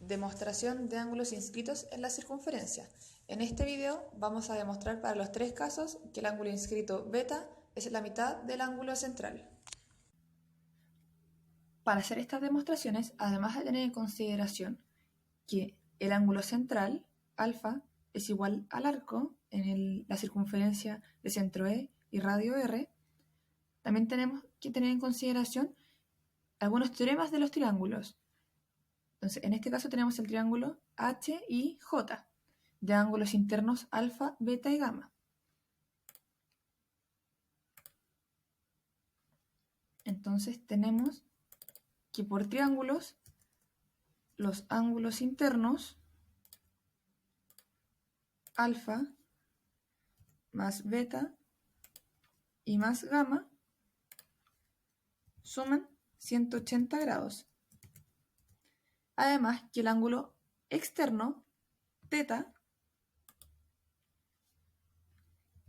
Demostración de ángulos inscritos en la circunferencia. En este video vamos a demostrar para los tres casos que el ángulo inscrito beta es la mitad del ángulo central. Para hacer estas demostraciones, además de tener en consideración que el ángulo central, alfa, es igual al arco en la circunferencia de centro E y radio R, también tenemos que tener en consideración algunos teoremas de los triángulos. Entonces, en este caso tenemos el triángulo H y J, de ángulos internos alfa, beta y gamma. Entonces tenemos que por triángulos, los ángulos internos alfa más beta y más gamma suman 180 grados. Además que el ángulo externo, θ,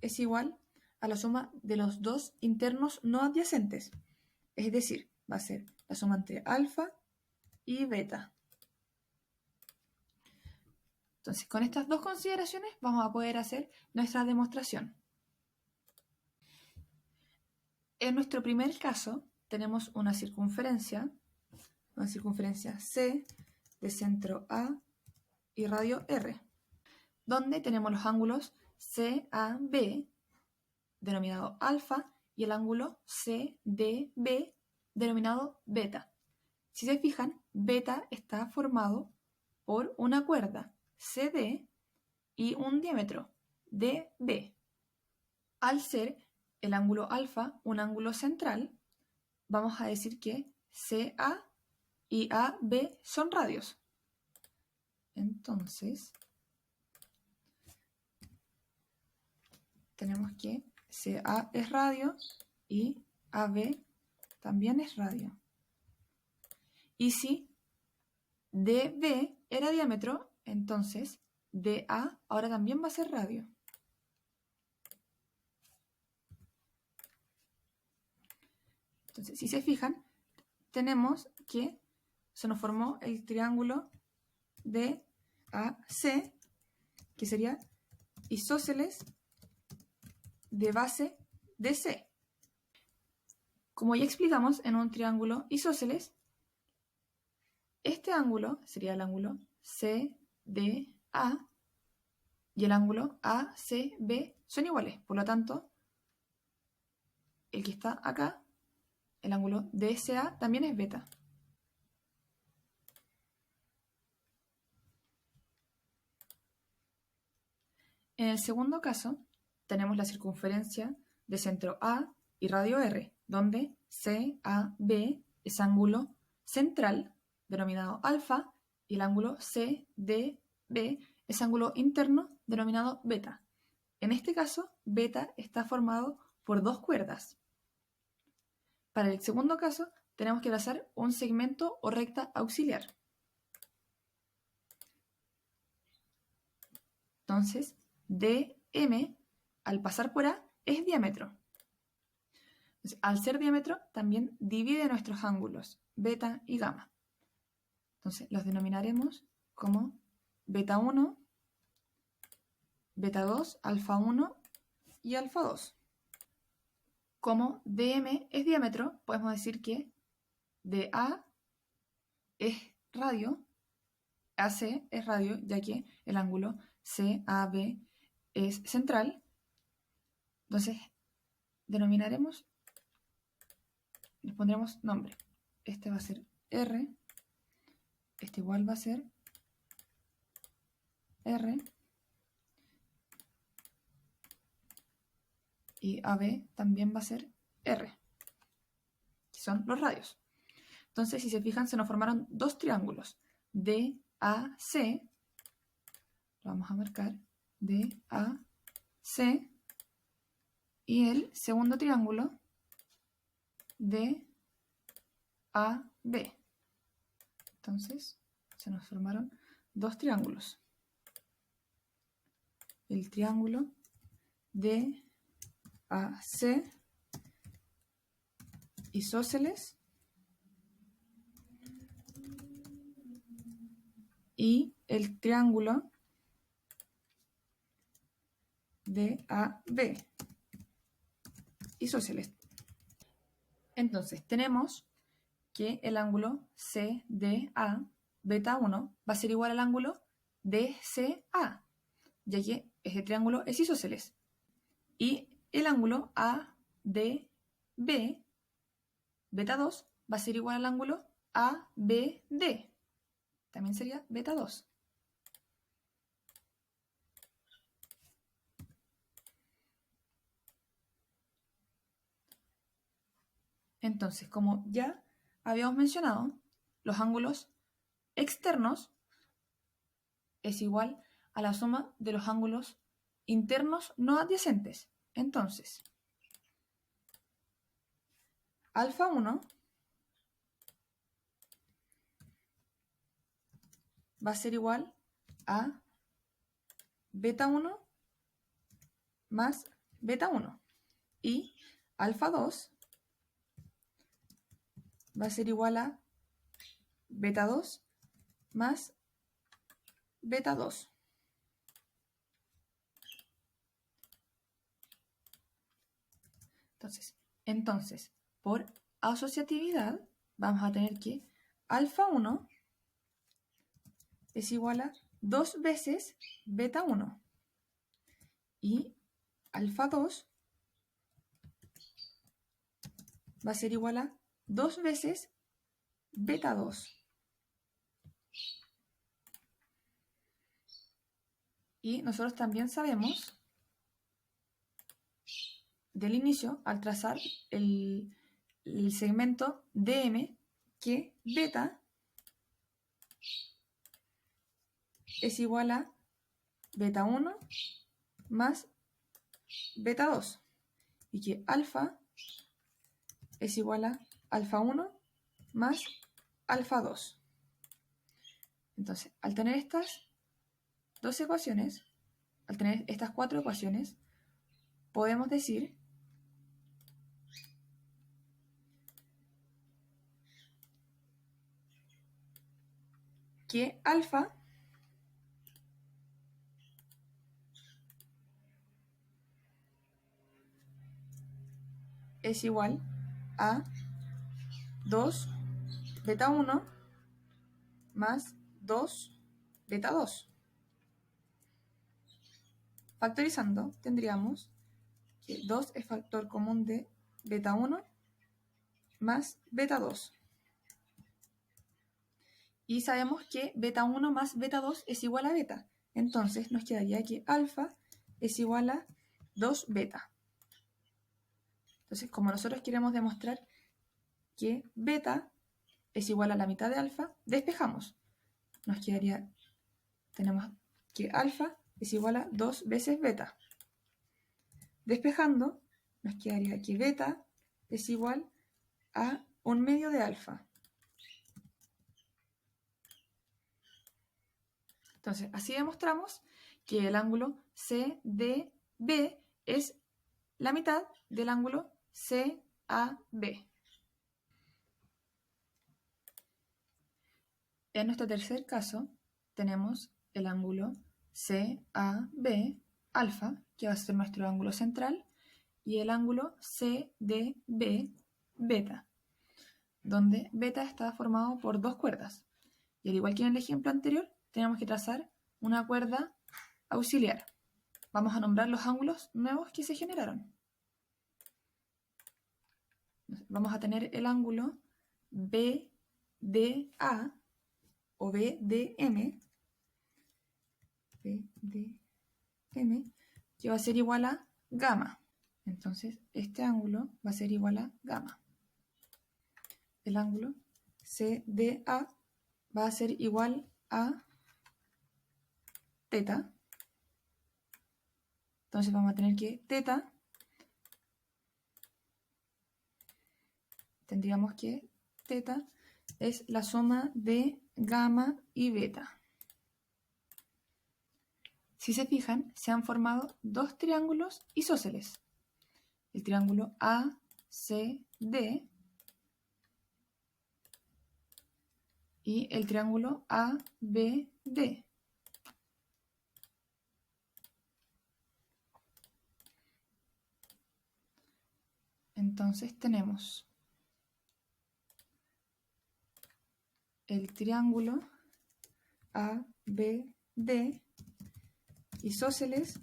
es igual a la suma de los dos internos no adyacentes. Es decir, va a ser la suma entre alfa y beta. Entonces, con estas dos consideraciones vamos a poder hacer nuestra demostración. En nuestro primer caso, tenemos una circunferencia C de centro A y radio R, donde tenemos los ángulos CAB, denominado alfa, y el ángulo CDB, denominado beta. Si se fijan, beta está formado por una cuerda CD y un diámetro DB. Al ser el ángulo alfa un ángulo central, vamos a decir que CA y AB son radios. Entonces, tenemos que CA es radio y AB también es radio. Y si DB era diámetro, entonces DA ahora también va a ser radio. Entonces, si se fijan, tenemos que se nos formó el triángulo DAC, que sería isósceles de base DC. Como ya explicamos en un triángulo isósceles, este ángulo sería el ángulo CDA y el ángulo ACB son iguales. Por lo tanto, el que está acá, el ángulo DSA, también es beta. En el segundo caso, tenemos la circunferencia de centro A y radio R, donde CAB es ángulo central, denominado alfa, y el ángulo CDB es ángulo interno, denominado beta. En este caso, beta está formado por dos cuerdas. Para el segundo caso, tenemos que trazar un segmento o recta auxiliar. Entonces, DM, al pasar por A, es diámetro. Entonces, al ser diámetro, también divide nuestros ángulos, beta y gamma. Entonces, los denominaremos como beta 1, beta 2, alfa 1 y alfa 2. Como DM es diámetro, podemos decir que DA es radio, AC es radio, ya que el ángulo CAB es central. Entonces, denominaremos, les pondremos nombre. Este va a ser R, este igual va a ser R, y AB también va a ser R, que son los radios. Entonces, si se fijan, se nos formaron dos triángulos, DAC, lo vamos a marcar, DAC, y el segundo triángulo, DAB. Entonces, se nos formaron dos triángulos. El triángulo DAC isósceles y el triángulo DAB, isósceles. Entonces, tenemos que el ángulo CDA, beta 1, va a ser igual al ángulo DCA, ya que este triángulo es isósceles. Y el ángulo ADB, beta 2, va a ser igual al ángulo ABD. También sería beta 2. Entonces, como ya habíamos mencionado, los ángulos externos es igual a la suma de los ángulos internos no adyacentes. Entonces, alfa 1 va a ser igual a beta 1 más beta 1. Y alfa 2 va a ser igual a beta 2 más beta 2. Entonces, por asociatividad, vamos a tener que alfa 1 es igual a 2 veces beta 1. Y alfa 2 va a ser igual a 2 veces beta 2. Y nosotros también sabemos del inicio, al trazar el segmento DM, que beta es igual a beta 1 más beta 2 y que alfa es igual a alfa 1 más alfa 2. Entonces, al tener estas dos ecuaciones, al tener estas cuatro ecuaciones, podemos decir que alfa es igual a 2 beta 1 más 2 beta 2. Factorizando, tendríamos que 2 es factor común de beta 1 más beta 2. Y sabemos que beta 1 más beta 2 es igual a beta. Entonces nos quedaría que alfa es igual a 2 beta. Entonces, como nosotros queremos demostrar que beta es igual a la mitad de alfa, despejamos. Nos quedaría, tenemos que alfa es igual a 2 veces beta. Despejando, nos quedaría que beta es igual a 1/2 de alfa. Entonces, así demostramos que el ángulo CDB es la mitad del ángulo CAB. En nuestro tercer caso, tenemos el ángulo CAB alfa, que va a ser nuestro ángulo central, y el ángulo CDB beta, donde beta está formado por dos cuerdas. Y al igual que en el ejemplo anterior, tenemos que trazar una cuerda auxiliar. Vamos a nombrar los ángulos nuevos que se generaron. Vamos a tener el ángulo BDA o BDM, que va a ser igual a gamma. Entonces, este ángulo va a ser igual a gamma. El ángulo CDA va a ser igual a teta. Entonces vamos a tener que teta, tendríamos que teta es la suma de gamma y beta. Si se fijan, se han formado dos triángulos isósceles. El triángulo ACD y el triángulo ABD. D. Entonces tenemos el triángulo ABD isósceles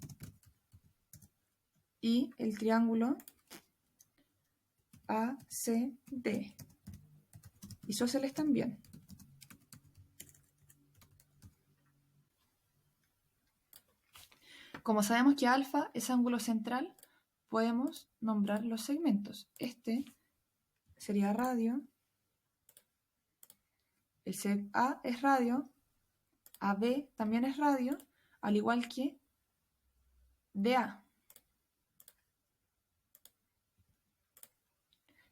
y el triángulo ACD isósceles también. Como sabemos que alfa es ángulo central, podemos nombrar los segmentos. Este sería radio, el seg A es radio, AB también es radio, al igual que DA.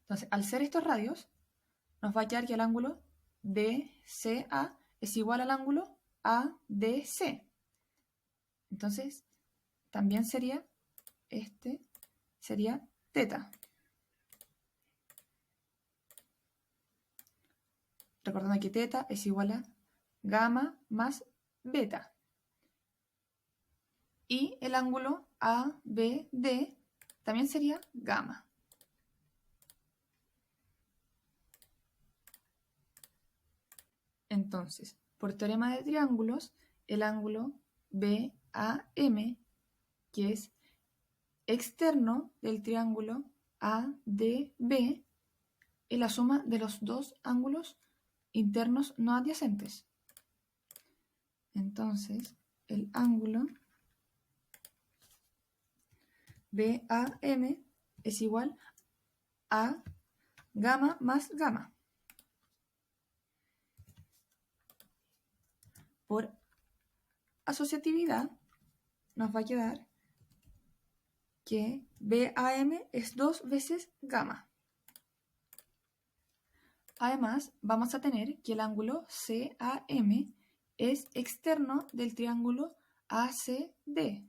Entonces, al ser estos radios, nos va a quedar que el ángulo DCA es igual al ángulo ADC. Entonces, también sería, este sería teta. Recordando que teta es igual a gamma más beta. Y el ángulo ABD también sería gamma. Entonces, por teorema de triángulos, el ángulo BAM, que es externo del triángulo ADB, es la suma de los dos ángulos internos no adyacentes. Entonces, el ángulo BAM es igual a gamma más gamma. Por asociatividad, nos va a quedar que BAM es 2 veces gamma. Además, vamos a tener que el ángulo CAM es externo del triángulo ACD.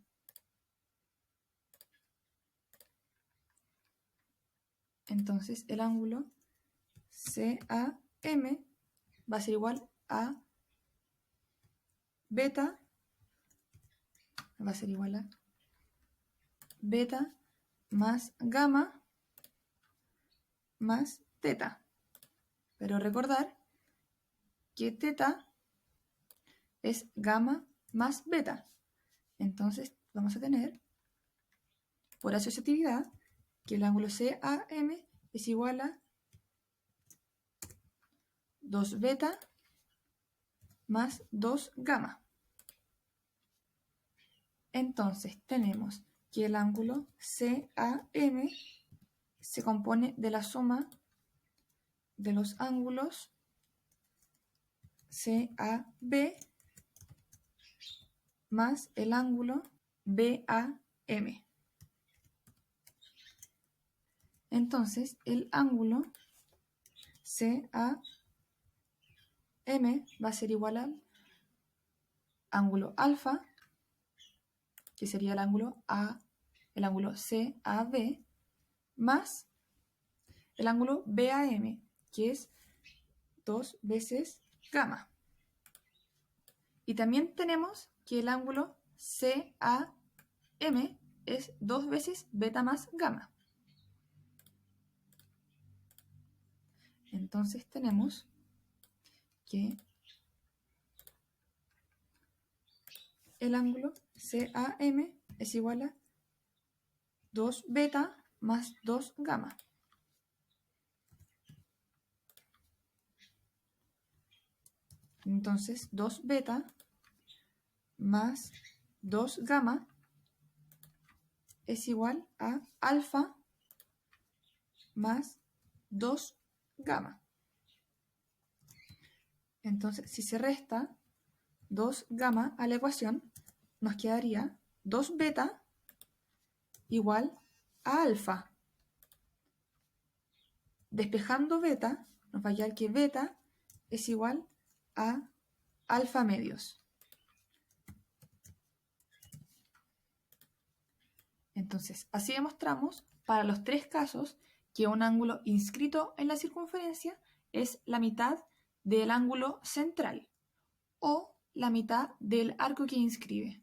Entonces, el ángulo CAM va a ser igual a beta, va a ser igual a beta más gamma más teta. Pero recordar que teta es gamma más beta. Entonces vamos a tener, por asociatividad, que el ángulo CAM es igual a 2 beta más 2 gamma. Entonces tenemos que el ángulo CAM se compone de la suma de los ángulos CAB más el ángulo BAM. Entonces el ángulo CAM va a ser igual al ángulo alfa, que sería el ángulo CAB, más el ángulo BAM, que es 2 veces gamma. Y también tenemos que el ángulo CAM es 2 veces beta más gamma. Entonces tenemos que el ángulo CAM es igual a 2 beta más 2 gamma. Entonces 2 beta más 2 gamma es igual a alfa más 2 gamma. Entonces, si se resta 2 gamma a la ecuación, nos quedaría 2 beta igual a alfa. Despejando beta, nos va a quedar que beta es igual a alfa medios. Entonces, así demostramos para los 3 casos que un ángulo inscrito en la circunferencia es la mitad del ángulo central, o la mitad del arco que inscribe.